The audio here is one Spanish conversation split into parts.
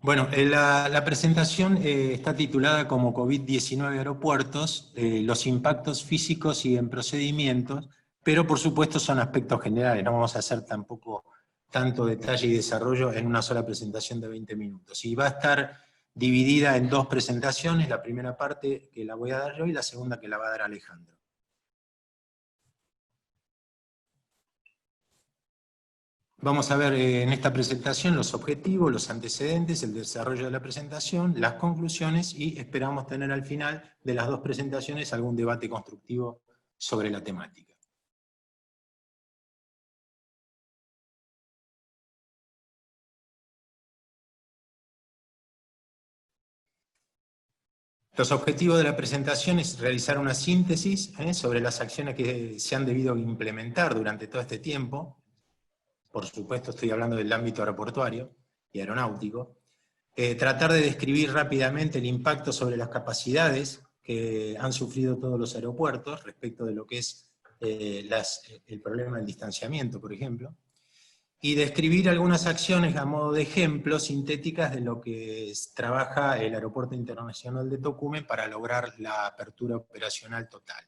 Bueno, la presentación está titulada como COVID-19 Aeropuertos, los impactos físicos y en procedimientos, pero por supuesto son aspectos generales, no vamos a hacer tampoco tanto detalle y desarrollo en una sola presentación de 20 minutos. Y va a estar dividida en dos presentaciones, la primera parte que la voy a dar yo y la segunda que la va a dar Alejandro. Vamos a ver en esta presentación los objetivos, los antecedentes, el desarrollo de la presentación, las conclusiones y esperamos tener al final de las dos presentaciones algún debate constructivo sobre la temática. Los objetivos de la presentación es realizar una síntesis sobre las acciones que se han debido implementar durante todo este tiempo. Por supuesto estoy hablando del ámbito aeroportuario y aeronáutico. Tratar de describir rápidamente el impacto sobre las capacidades que han sufrido todos los aeropuertos respecto de lo que es el problema del distanciamiento, por ejemplo, y describir algunas acciones a modo de ejemplo sintéticas de lo que trabaja el Aeropuerto Internacional de Tocumen para lograr la apertura operacional total.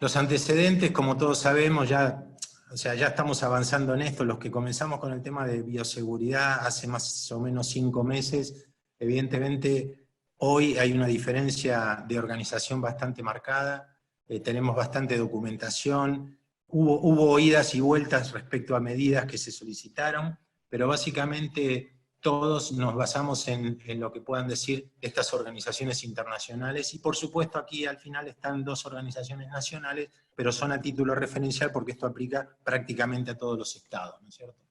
Los antecedentes, como todos sabemos, ya estamos avanzando en esto. Los que comenzamos con el tema de bioseguridad hace más o menos 5 meses, evidentemente hoy hay una diferencia de organización bastante marcada, tenemos bastante documentación, hubo idas y vueltas respecto a medidas que se solicitaron, pero básicamente todos nos basamos en lo que puedan decir estas organizaciones internacionales, y por supuesto aquí al final están dos organizaciones nacionales, pero son a título referencial porque esto aplica prácticamente a todos los estados, ¿no es cierto?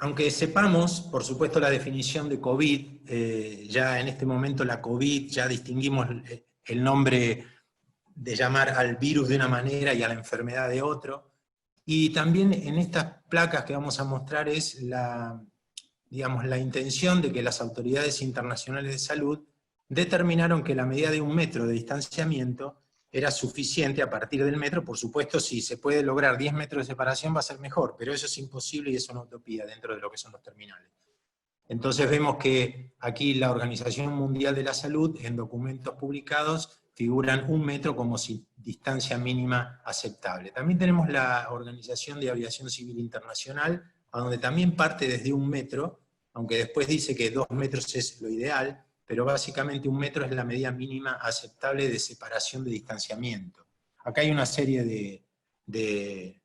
Aunque sepamos, por supuesto, la definición de COVID, ya en este momento la COVID, ya distinguimos el nombre de llamar al virus de una manera y a la enfermedad de otro, y también en estas placas que vamos a mostrar es la intención de que las autoridades internacionales de salud determinaron que la medida de 1 metro de distanciamiento era suficiente a partir del metro. Por supuesto, si se puede lograr 10 metros de separación va a ser mejor, pero eso es imposible y es una utopía dentro de lo que son los terminales. Entonces vemos que aquí la Organización Mundial de la Salud, en documentos publicados, figuran 1 metro como distancia mínima aceptable. También tenemos la Organización de Aviación Civil Internacional, a donde también parte desde 1 metro, aunque después dice que 2 metros es lo ideal, pero básicamente 1 metro es la medida mínima aceptable de separación de distanciamiento. Acá hay una serie de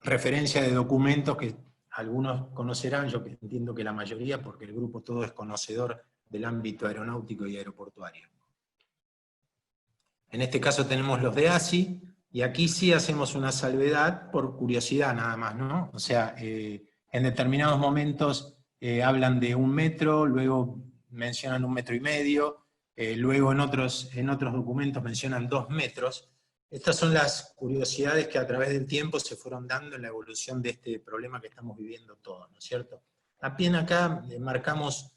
referencias de documentos que algunos conocerán, yo entiendo que la mayoría, porque el grupo todo es conocedor del ámbito aeronáutico y aeroportuario. En este caso tenemos los de ASI, y aquí sí hacemos una salvedad por curiosidad nada más, ¿no? O sea, en determinados momentos hablan de 1 metro, luego mencionan 1,5 metros, luego en otros documentos mencionan 2 metros. Estas son las curiosidades que a través del tiempo se fueron dando en la evolución de este problema que estamos viviendo todos, ¿no es cierto? También acá marcamos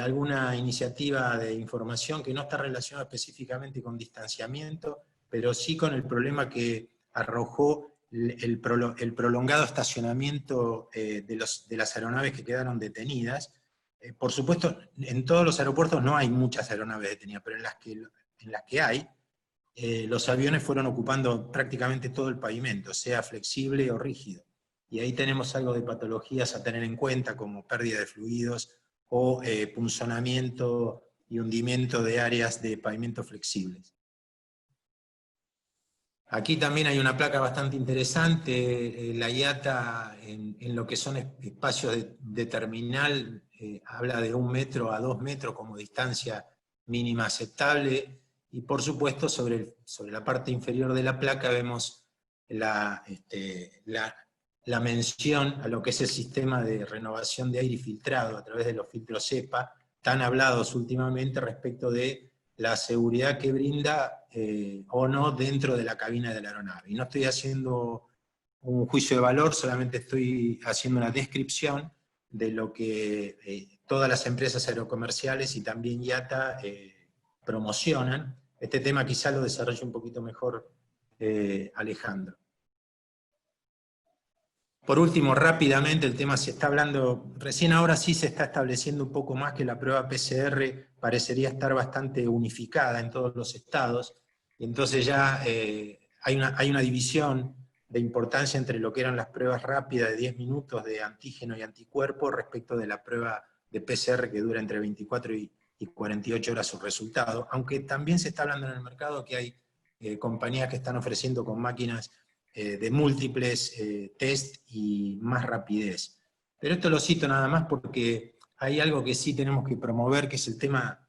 alguna iniciativa de información que no está relacionada específicamente con distanciamiento, pero sí con el problema que arrojó el prolongado estacionamiento de las aeronaves que quedaron detenidas. Por supuesto, en todos los aeropuertos no hay muchas aeronaves detenidas, pero en las que hay, los aviones fueron ocupando prácticamente todo el pavimento, sea flexible o rígido. Y ahí tenemos algo de patologías a tener en cuenta, como pérdida de fluidos o punzonamiento y hundimiento de áreas de pavimento flexibles. Aquí también hay una placa bastante interesante, la IATA en lo que son espacios de terminal, habla de 1 metro a 2 metros como distancia mínima aceptable, y por supuesto sobre la parte inferior de la placa vemos la mención a lo que es el sistema de renovación de aire y filtrado a través de los filtros EPA, tan hablados últimamente respecto de la seguridad que brinda o no dentro de la cabina de la aeronave. Y no estoy haciendo un juicio de valor, solamente estoy haciendo una descripción de lo que todas las empresas aerocomerciales y también IATA promocionan. Este tema quizá lo desarrolle un poquito mejor Alejandro. Por último, rápidamente, el tema se está hablando, recién ahora sí se está estableciendo un poco más que la prueba PCR parecería estar bastante unificada en todos los estados, y entonces ya hay una división de importancia entre lo que eran las pruebas rápidas de 10 minutos de antígeno y anticuerpo respecto de la prueba de PCR que dura entre 24 y 48 horas su resultado, aunque también se está hablando en el mercado que hay compañías que están ofreciendo con máquinas de múltiples test y más rapidez. Pero esto lo cito nada más porque hay algo que sí tenemos que promover, que es el tema,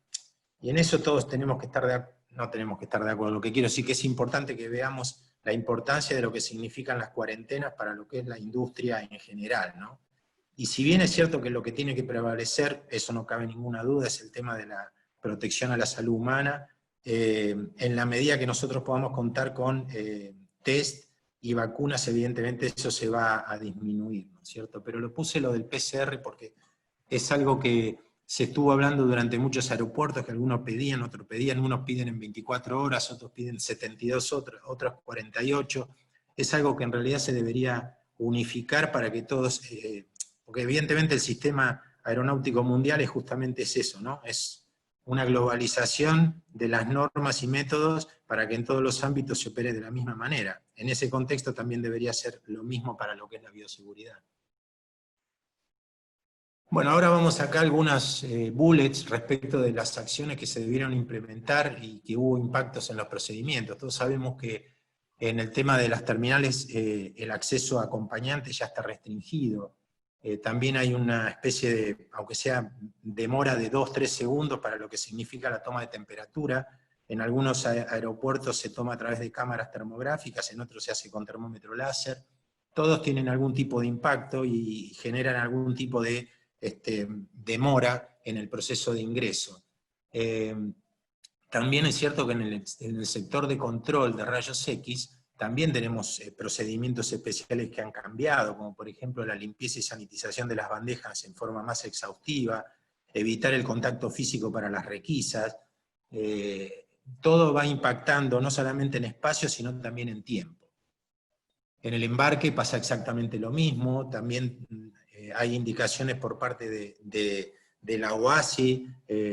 y en eso todos tenemos que estar no tenemos que estar de acuerdo, lo que quiero decir que es importante que veamos la importancia de lo que significan las cuarentenas para lo que es la industria en general, ¿no? Y si bien es cierto que lo que tiene que prevalecer, eso no cabe ninguna duda, es el tema de la protección a la salud humana, en la medida que nosotros podamos contar con test y vacunas, evidentemente eso se va a disminuir, ¿no es cierto? Pero lo puse lo del PCR porque es algo que se estuvo hablando durante muchos aeropuertos, que algunos pedían, otros pedían, unos piden en 24 horas, otros piden 72, otros 48. Es algo que en realidad se debería unificar para que todos, porque evidentemente el sistema aeronáutico mundial es justamente eso, ¿no? Es una globalización de las normas y métodos para que en todos los ámbitos se opere de la misma manera. En ese contexto también debería ser lo mismo para lo que es la bioseguridad. Bueno, ahora vamos acá algunas bullets respecto de las acciones que se debieron implementar y que hubo impactos en los procedimientos. Todos sabemos que en el tema de las terminales el acceso a acompañantes ya está restringido. También hay una especie de, aunque sea demora de 2-3 segundos para lo que significa la toma de temperatura. En algunos aeropuertos se toma a través de cámaras termográficas, en otros se hace con termómetro láser. Todos tienen algún tipo de impacto y generan algún tipo de demora en el proceso de ingreso. También es cierto que en el sector de control de rayos X también tenemos procedimientos especiales que han cambiado, como por ejemplo la limpieza y sanitización de las bandejas en forma más exhaustiva, evitar el contacto físico para las requisas. Todo va impactando no solamente en espacio, sino también en tiempo. En el embarque pasa exactamente lo mismo, también hay indicaciones por parte de la OASI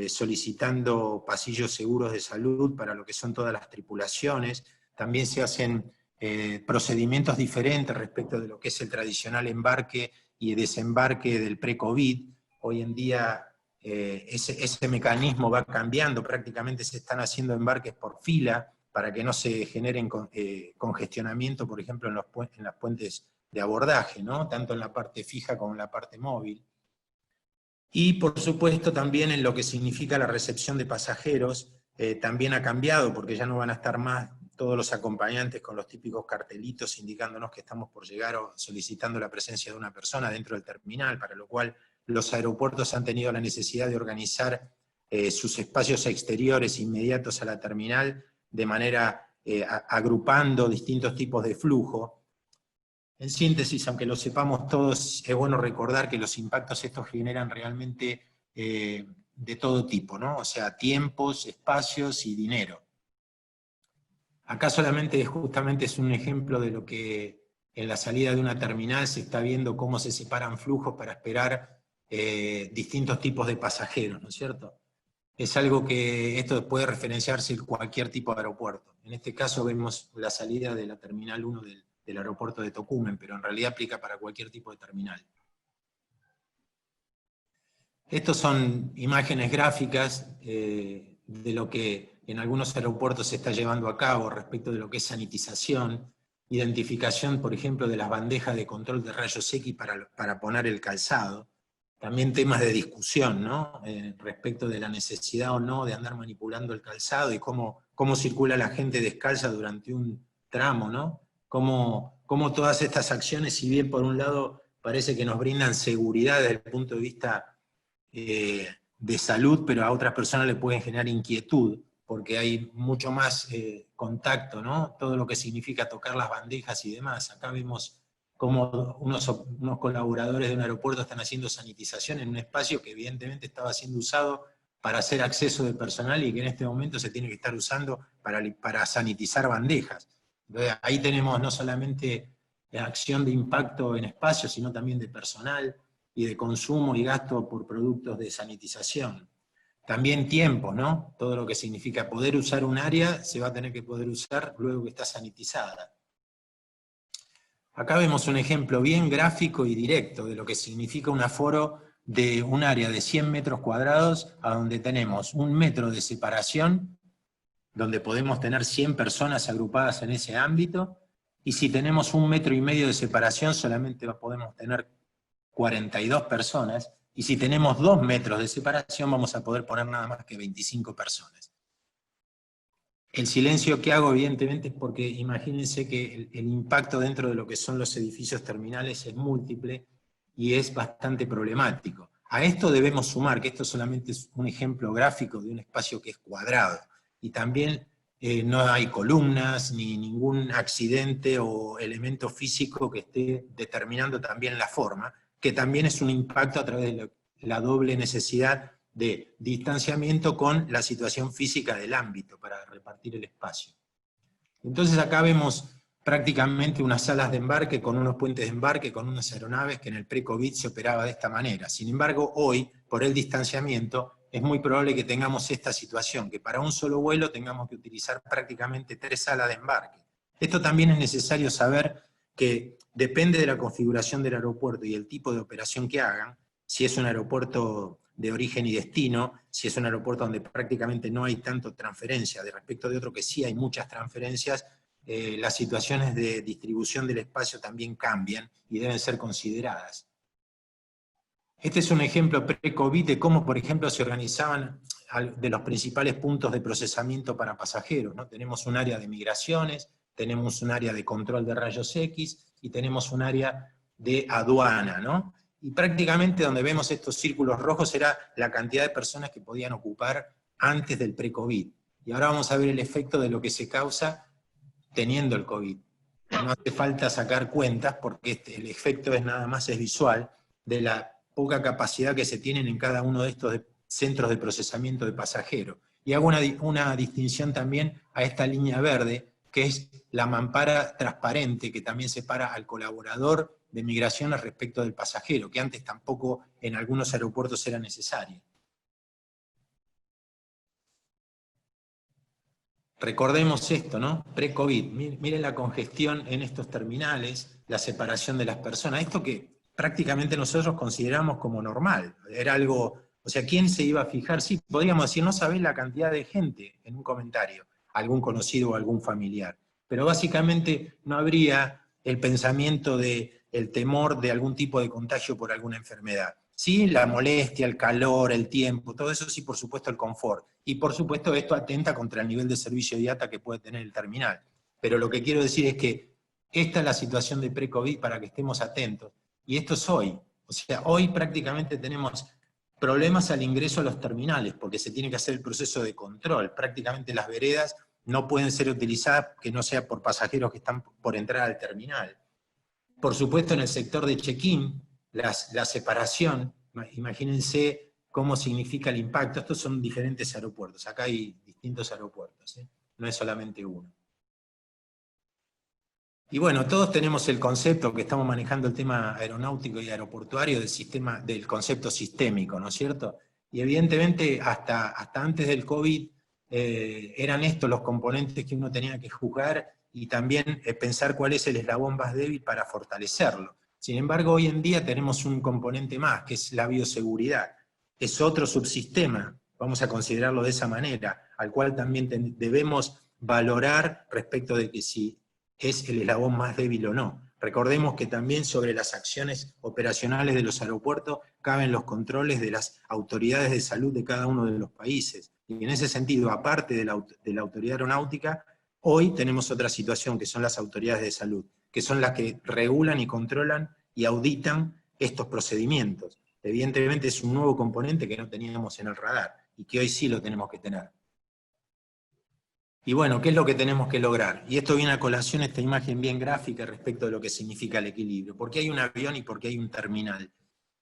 solicitando pasillos seguros de salud para lo que son todas las tripulaciones. También se hacen procedimientos diferentes respecto de lo que es el tradicional embarque y desembarque del pre-COVID. Hoy en día ese mecanismo va cambiando, prácticamente se están haciendo embarques por fila, para que no se generen congestionamiento, por ejemplo, en las puentes de abordaje, ¿no? Tanto en la parte fija como en la parte móvil. Y por supuesto también en lo que significa la recepción de pasajeros, también ha cambiado, porque ya no van a estar más todos los acompañantes con los típicos cartelitos indicándonos que estamos por llegar o solicitando la presencia de una persona dentro del terminal, para lo cual los aeropuertos han tenido la necesidad de organizar sus espacios exteriores inmediatos a la terminal, de manera agrupando distintos tipos de flujo. En síntesis, aunque lo sepamos todos, es bueno recordar que los impactos estos generan realmente de todo tipo, ¿no? O sea, tiempos, espacios y dinero. Acá solamente justamente es un ejemplo de lo que en la salida de una terminal se está viendo cómo se separan flujos para esperar distintos tipos de pasajeros, ¿no es cierto? Es algo que esto puede referenciarse en cualquier tipo de aeropuerto. En este caso vemos la salida de la Terminal 1 del aeropuerto de Tocumen, pero en realidad aplica para cualquier tipo de terminal. Estos son imágenes gráficas de lo que en algunos aeropuertos se está llevando a cabo respecto de lo que es sanitización, identificación, por ejemplo, de las bandejas de control de rayos X para poner el calzado. También temas de discusión, ¿no? Respecto de la necesidad o no de andar manipulando el calzado y cómo circula la gente descalza durante un tramo, ¿no? Cómo todas estas acciones, si bien por un lado parece que nos brindan seguridad desde el punto de vista de salud, pero a otras personas le pueden generar inquietud, porque hay mucho más contacto, ¿no? Todo lo que significa tocar las bandejas y demás. Acá vemos cómo unos colaboradores de un aeropuerto están haciendo sanitización en un espacio que evidentemente estaba siendo usado para hacer acceso de personal y que en este momento se tiene que estar usando para sanitizar bandejas. Entonces, ahí tenemos no solamente acción de impacto en espacio, sino también de personal y de consumo y gasto por productos de sanitización. También tiempo, ¿no? Todo lo que significa poder usar un área se va a tener que poder usar luego que está sanitizada. Acá vemos un ejemplo bien gráfico y directo de lo que significa un aforo de un área de 100 metros cuadrados a donde tenemos 1 metro de separación, donde podemos tener 100 personas agrupadas en ese ámbito, y si tenemos 1,5 metros de separación solamente podemos tener 42 personas, y si tenemos 2 metros de separación vamos a poder poner nada más que 25 personas. El silencio que hago evidentemente es porque imagínense que el impacto dentro de lo que son los edificios terminales es múltiple y es bastante problemático. A esto debemos sumar que esto solamente es un ejemplo gráfico de un espacio que es cuadrado, y también no hay columnas ni ningún accidente o elemento físico que esté determinando también la forma, que también es un impacto a través de la doble necesidad de distanciamiento con la situación física del ámbito para repartir el espacio. Entonces acá vemos prácticamente unas salas de embarque con unos puentes de embarque, con unas aeronaves que en el pre-COVID se operaba de esta manera. Sin embargo, hoy, por el distanciamiento, es muy probable que tengamos esta situación, que para un solo vuelo tengamos que utilizar prácticamente 3 salas de embarque. Esto también es necesario saber que depende de la configuración del aeropuerto y el tipo de operación que hagan, si es un aeropuerto de origen y destino, si es un aeropuerto donde prácticamente no hay tanto transferencia, de respecto de otro que sí hay muchas transferencias, las situaciones de distribución del espacio también cambian y deben ser consideradas. Este es un ejemplo pre-COVID de cómo, por ejemplo, se organizaban de los principales puntos de procesamiento para pasajeros, ¿no? Tenemos un área de migraciones, tenemos un área de control de rayos X y tenemos un área de aduana, ¿no? Y prácticamente donde vemos estos círculos rojos era la cantidad de personas que podían ocupar antes del pre-COVID. Y ahora vamos a ver el efecto de lo que se causa teniendo el COVID. No hace falta sacar cuentas porque el efecto es nada más es visual de la poca capacidad que se tienen en cada uno de estos centros de procesamiento de pasajeros. Y hago una distinción también a esta línea verde, que es la mampara transparente, que también separa al colaborador de migraciones respecto del pasajero, que antes tampoco en algunos aeropuertos era necesaria. Recordemos esto, ¿no? Pre-COVID. Miren la congestión en estos terminales, la separación de las personas. Esto que prácticamente nosotros consideramos como normal. Era algo, o sea, ¿quién se iba a fijar? Sí, podríamos decir, no sabés la cantidad de gente en un comentario, algún conocido o algún familiar. Pero básicamente no habría el pensamiento de el temor de algún tipo de contagio por alguna enfermedad. Sí, la molestia, el calor, el tiempo, todo eso sí, por supuesto, el confort. Y por supuesto esto atenta contra el nivel de servicio de IATA que puede tener el terminal. Pero lo que quiero decir es que esta es la situación de pre-COVID para que estemos atentos. Y esto es hoy. O sea, hoy prácticamente tenemos problemas al ingreso a los terminales, porque se tiene que hacer el proceso de control. Prácticamente las veredas no pueden ser utilizadas que no sea por pasajeros que están por entrar al terminal. Por supuesto, en el sector de check-in, la separación, imagínense cómo significa el impacto. Estos son diferentes aeropuertos, acá hay distintos aeropuertos, no es solamente uno. Y bueno, todos tenemos el concepto que estamos manejando el tema aeronáutico y aeroportuario del concepto sistémico, ¿no es cierto? Y evidentemente hasta antes del COVID eran estos los componentes que uno tenía que juzgar y también pensar cuál es el eslabón más débil para fortalecerlo. Sin embargo, hoy en día tenemos un componente más, que es la bioseguridad. Es otro subsistema, vamos a considerarlo de esa manera, al cual también debemos valorar respecto de que si es el eslabón más débil o no. Recordemos que también sobre las acciones operacionales de los aeropuertos caben los controles de las autoridades de salud de cada uno de los países. Y en ese sentido, aparte de la autoridad aeronáutica, hoy tenemos otra situación, que son las autoridades de salud, que son las que regulan y controlan y auditan estos procedimientos. Evidentemente es un nuevo componente que no teníamos en el radar, y que hoy sí lo tenemos que tener. Y bueno, ¿qué es lo que tenemos que lograr? Y esto viene a colación, esta imagen bien gráfica respecto de lo que significa el equilibrio. ¿Por qué hay un avión y por qué hay un terminal?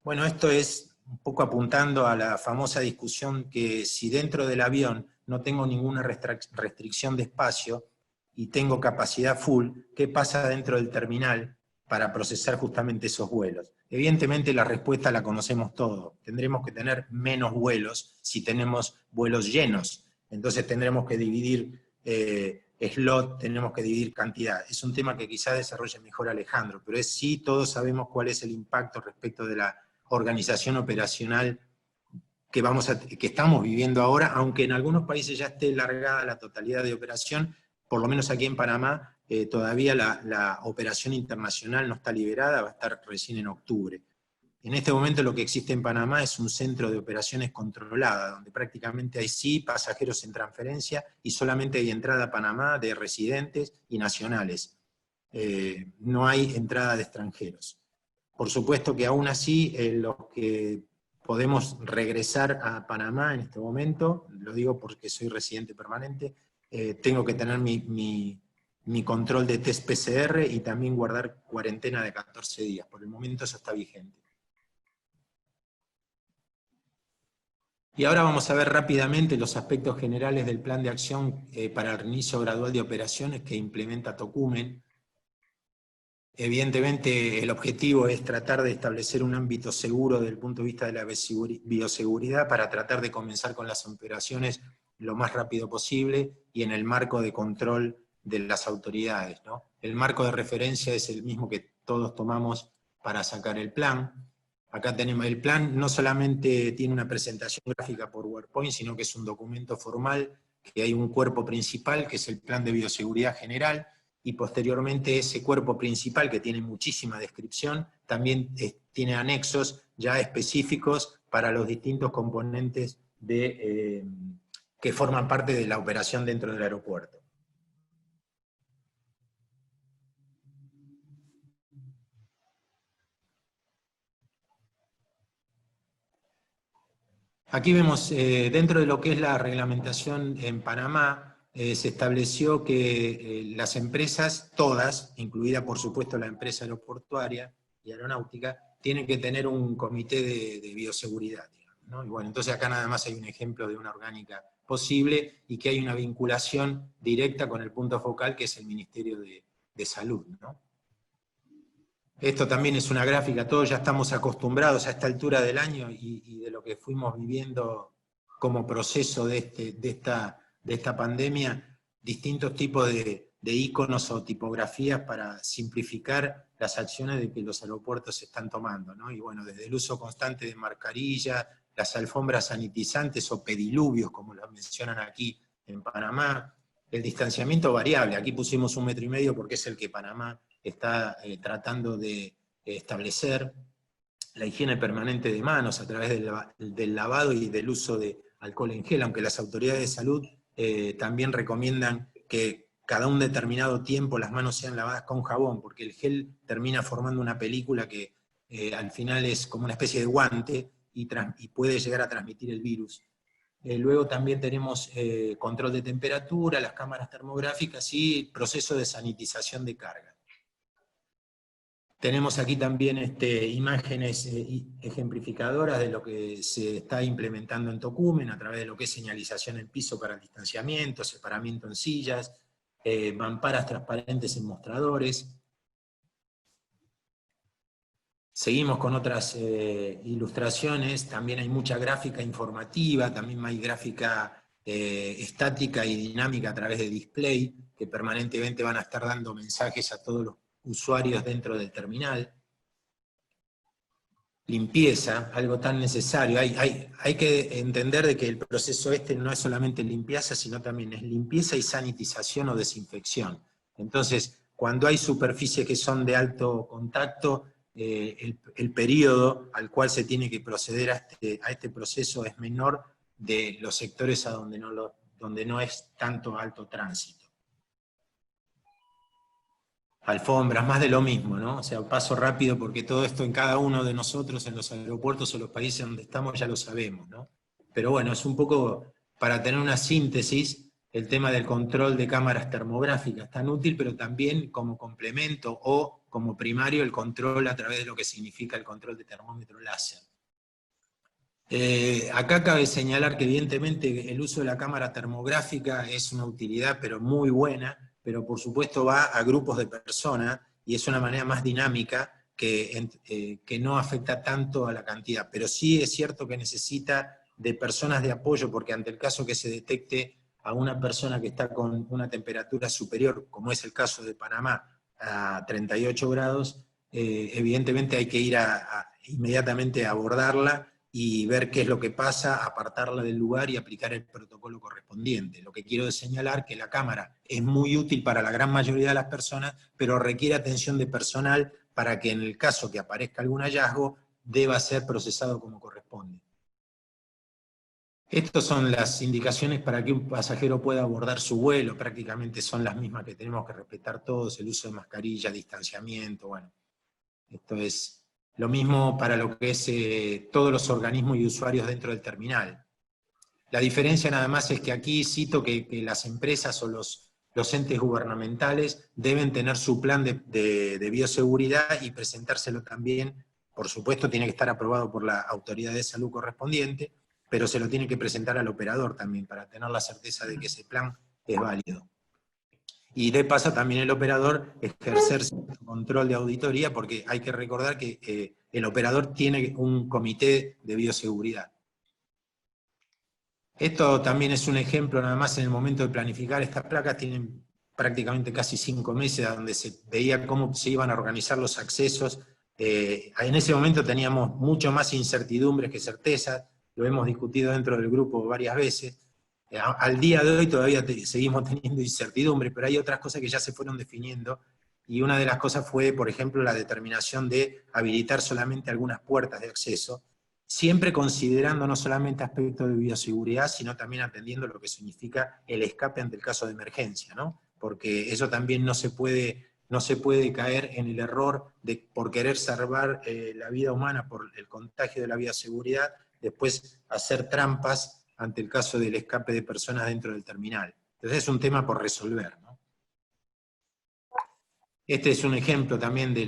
Bueno, esto es un poco apuntando a la famosa discusión que si dentro del avión no tengo ninguna restricción de espacio y tengo capacidad full, ¿qué pasa dentro del terminal? para procesar justamente esos vuelos. Evidentemente la respuesta la conocemos todos. Tendremos que tener menos vuelos si tenemos vuelos llenos. Entonces tendremos que dividir slot, tenemos que dividir cantidad. Es un tema que quizá desarrolle mejor Alejandro, pero sí todos sabemos cuál es el impacto respecto de la organización operacional que estamos viviendo ahora, aunque en algunos países ya esté largada la totalidad de operación, por lo menos aquí en Panamá, todavía la operación internacional no está liberada, va a estar recién en octubre. En este momento lo que existe en Panamá es un centro de operaciones controlada, donde prácticamente hay sí pasajeros en transferencia y solamente hay entrada a Panamá de residentes y nacionales. No hay entrada de extranjeros. Por supuesto que aún así, los que podemos regresar a Panamá en este momento, lo digo porque soy residente permanente, tengo que tener mi control de test PCR y también guardar cuarentena de 14 días. Por el momento eso está vigente. Y ahora vamos a ver rápidamente los aspectos generales del plan de acción para el reinicio gradual de operaciones que implementa Tocumen. Evidentemente el objetivo es tratar de establecer un ámbito seguro desde el punto de vista de la bioseguridad para tratar de comenzar con las operaciones lo más rápido posible y en el marco de control de las autoridades, ¿no? El marco de referencia es el mismo que todos tomamos para sacar el plan. Acá tenemos el plan, no solamente tiene una presentación gráfica por PowerPoint, sino que es un documento formal, que hay un cuerpo principal, que es el plan de bioseguridad general, y posteriormente ese cuerpo principal, que tiene muchísima descripción, también tiene anexos ya específicos para los distintos componentes que forman parte de la operación dentro del aeropuerto. Aquí vemos, dentro de lo que es la reglamentación en Panamá, se estableció que las empresas, todas, incluida por supuesto la empresa aeroportuaria y aeronáutica, tienen que tener un comité de bioseguridad, digamos, ¿no? Y bueno, entonces acá nada más hay un ejemplo de una orgánica posible y que hay una vinculación directa con el punto focal que es el Ministerio de Salud, ¿no? Esto también es una gráfica, todos ya estamos acostumbrados a esta altura del año y de lo que fuimos viviendo como proceso de esta pandemia, distintos tipos de íconos o tipografías para simplificar las acciones de que los aeropuertos se están tomando, ¿no? Y bueno, desde el uso constante de mascarillas, las alfombras sanitizantes o pediluvios, como los mencionan aquí en Panamá, el distanciamiento variable, aquí pusimos 1,5 metros porque es el que Panamá está tratando de establecer, la higiene permanente de manos a través del lavado y del uso de alcohol en gel, aunque las autoridades de salud también recomiendan que cada un determinado tiempo las manos sean lavadas con jabón, porque el gel termina formando una película que al final es como una especie de guante y puede llegar a transmitir el virus. Luego también tenemos control de temperatura, las cámaras termográficas y proceso de sanitización de carga. Tenemos aquí también imágenes ejemplificadoras de lo que se está implementando en Tocumen a través de lo que es señalización en piso para el distanciamiento, separamiento en sillas, mamparas transparentes en mostradores. Seguimos con otras ilustraciones, también hay mucha gráfica informativa, también hay gráfica estática y dinámica a través de display, que permanentemente van a estar dando mensajes a todos los usuarios dentro del terminal. Limpieza, algo tan necesario. Hay que entender de que el proceso no es solamente limpieza, sino también es limpieza y sanitización o desinfección. Entonces, cuando hay superficies que son de alto contacto, el periodo al cual se tiene que proceder a este proceso es menor de los sectores donde no es tanto alto tránsito. Alfombras, más de lo mismo, ¿no? O sea, paso rápido porque todo esto en cada uno de nosotros, en los aeropuertos o los países donde estamos, ya lo sabemos, ¿no? Pero bueno, es un poco para tener una síntesis, el tema del control de cámaras termográficas, tan útil, pero también como complemento o como primario el control a través de lo que significa el control de termómetro láser. Acá cabe señalar que evidentemente el uso de la cámara termográfica es una utilidad, pero muy buena, pero por supuesto va a grupos de personas y es una manera más dinámica que no afecta tanto a la cantidad, pero sí es cierto que necesita de personas de apoyo, porque ante el caso que se detecte a una persona que está con una temperatura superior, como es el caso de Panamá, a 38 grados, evidentemente hay que ir inmediatamente a abordarla y ver qué es lo que pasa, apartarla del lugar y aplicar el protocolo correspondiente. Lo que quiero es señalar que la cámara es muy útil para la gran mayoría de las personas, pero requiere atención de personal para que en el caso que aparezca algún hallazgo, deba ser procesado como corresponde. Estas son las indicaciones para que un pasajero pueda abordar su vuelo, prácticamente son las mismas que tenemos que respetar todos, el uso de mascarilla, distanciamiento, bueno. Esto es lo mismo para lo que es todos los organismos y usuarios dentro del terminal. La diferencia nada más es que aquí cito que las empresas o los entes gubernamentales deben tener su plan de bioseguridad y presentárselo también, por supuesto tiene que estar aprobado por la autoridad de salud correspondiente, pero se lo tiene que presentar al operador también para tener la certeza de que ese plan es válido. Y de paso también el operador ejercer cierto control de auditoría, porque hay que recordar que el operador tiene un comité de bioseguridad. Esto también es un ejemplo nada más en el momento de planificar. Estas placas tienen prácticamente casi 5 meses, donde se veía cómo se iban a organizar los accesos. En ese momento teníamos mucho más incertidumbres que certezas, lo hemos discutido dentro del grupo varias veces. Al día de hoy todavía seguimos teniendo incertidumbre, pero hay otras cosas que ya se fueron definiendo, y una de las cosas fue, por ejemplo, la determinación de habilitar solamente algunas puertas de acceso, siempre considerando no solamente aspectos de bioseguridad, sino también atendiendo lo que significa el escape ante el caso de emergencia, ¿no? Porque eso también no se puede caer en el error de, por querer salvar la vida humana por el contagio de la bioseguridad, después hacer trampas ante el caso del escape de personas dentro del terminal. Entonces es un tema por resolver, ¿no? Este es un ejemplo también de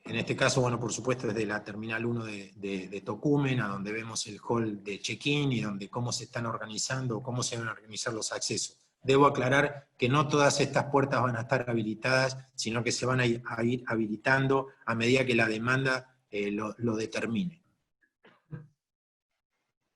en este caso, bueno, por supuesto es de la Terminal 1 de Tocumen, a donde vemos el hall de check-in y donde cómo se están organizando, cómo se van a organizar los accesos. Debo aclarar que no todas estas puertas van a estar habilitadas, sino que se van a ir habilitando a medida que la demanda lo determine.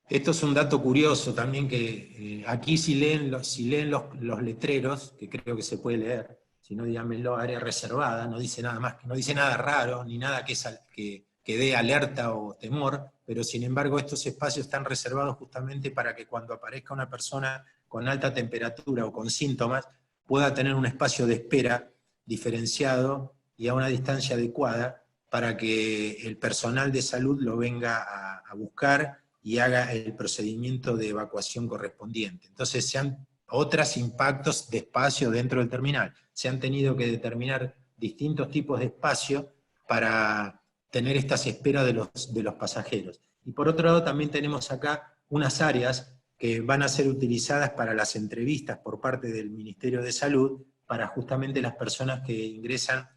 Esto es un dato curioso también, que aquí si leen los letreros, que creo que se puede leer, si no díganmelo, área reservada, no dice nada más, no dice nada raro, ni nada que dé alerta o temor, pero sin embargo estos espacios están reservados justamente para que cuando aparezca una persona con alta temperatura o con síntomas, pueda tener un espacio de espera diferenciado y a una distancia adecuada para que el personal de salud lo venga a buscar y haga el procedimiento de evacuación correspondiente. Entonces se han otros impactos de espacio dentro del terminal. Se han tenido que determinar distintos tipos de espacio para tener estas esperas de los pasajeros. Y por otro lado también tenemos acá unas áreas que van a ser utilizadas para las entrevistas por parte del Ministerio de Salud para justamente las personas que ingresan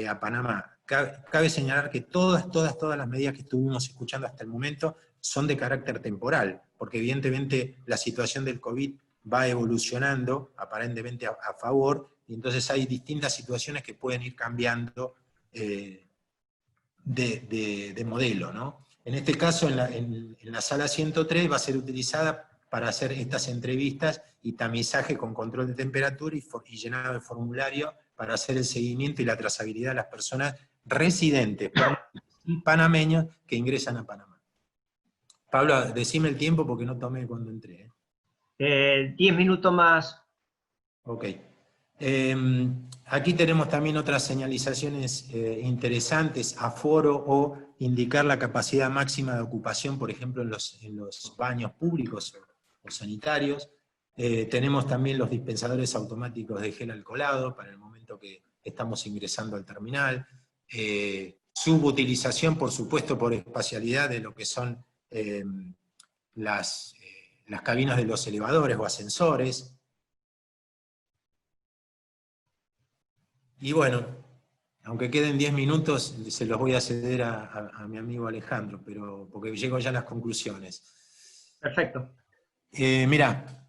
a Panamá. Cabe señalar que todas las medidas que estuvimos escuchando hasta el momento son de carácter temporal, porque evidentemente la situación del COVID va evolucionando aparentemente a favor, y entonces hay distintas situaciones que pueden ir cambiando de modelo, ¿no? En este caso, en la sala 103 va a ser utilizada para hacer estas entrevistas y tamizaje con control de temperatura y llenado de formulario para hacer el seguimiento y la trazabilidad de las personas residentes y panameños que ingresan a Panamá. Pablo, decime el tiempo porque no tomé cuando entré. 10 minutos más. Ok. Aquí tenemos también otras señalizaciones interesantes, aforo o indicar la capacidad máxima de ocupación, por ejemplo, en los baños públicos o sanitarios. Tenemos también los dispensadores automáticos de gel alcoholado para el momento que estamos ingresando al terminal. Subutilización, por supuesto, por espacialidad de lo que son las cabinas de los elevadores o ascensores. Y bueno, aunque queden 10 minutos, se los voy a ceder a mi amigo Alejandro, pero porque llego ya a las conclusiones. Perfecto. Mirá,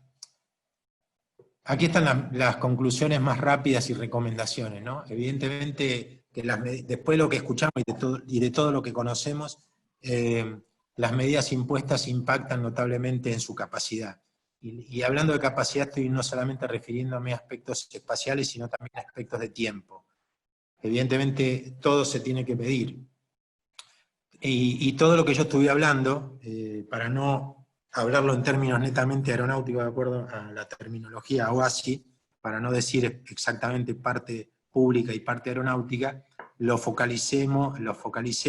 Aquí están las conclusiones más rápidas y recomendaciones, ¿no? Evidentemente, que después de lo que escuchamos y de todo lo que conocemos, las medidas impuestas impactan notablemente en su capacidad. Y hablando de capacidad, estoy no solamente refiriéndome a aspectos espaciales, sino también a aspectos de tiempo. Evidentemente, todo se tiene que medir. Y todo lo que yo estuve hablando, para no hablarlo en términos netamente aeronáuticos, de acuerdo a la terminología OASI, para no decir exactamente parte pública y parte aeronáutica, lo focalicé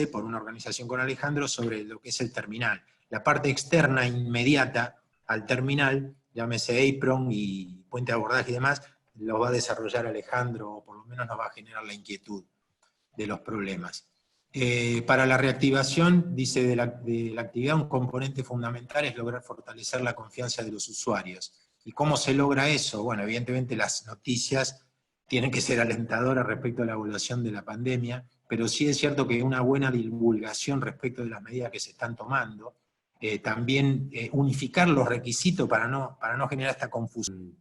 por una organización con Alejandro sobre lo que es el terminal. La parte externa inmediata al terminal, llámese apron y puente de abordaje y demás, lo va a desarrollar Alejandro, o por lo menos nos va a generar la inquietud de los problemas. Para la reactivación, dice, de la actividad, un componente fundamental es lograr fortalecer la confianza de los usuarios. ¿Y cómo se logra eso? Bueno, evidentemente las noticias tienen que ser alentadoras respecto a la evaluación de la pandemia, pero sí es cierto que una buena divulgación respecto de las medidas que se están tomando, también unificar los requisitos para no generar esta confusión.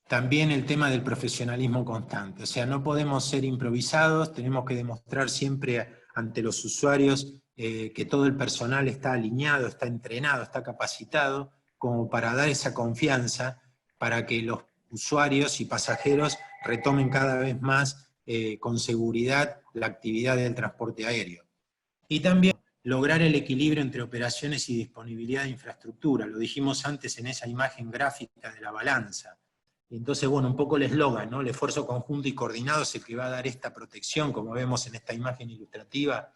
También el tema del profesionalismo constante, o sea, no podemos ser improvisados, tenemos que demostrar siempre ante los usuarios que todo el personal está alineado, está entrenado, está capacitado, como para dar esa confianza para que los usuarios y pasajeros retomen cada vez más con seguridad la actividad del transporte aéreo. Y también lograr el equilibrio entre operaciones y disponibilidad de infraestructura, lo dijimos antes en esa imagen gráfica de la balanza. Entonces, bueno, un poco el eslogan, ¿no? El esfuerzo conjunto y coordinado es el que va a dar esta protección, como vemos en esta imagen ilustrativa.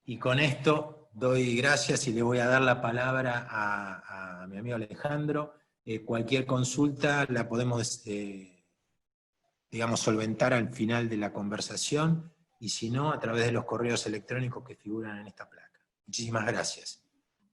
Y con esto doy gracias y le voy a dar la palabra a mi amigo Alejandro. Cualquier consulta la podemos, digamos, solventar al final de la conversación, y si no, a través de los correos electrónicos que figuran en esta placa. Muchísimas gracias.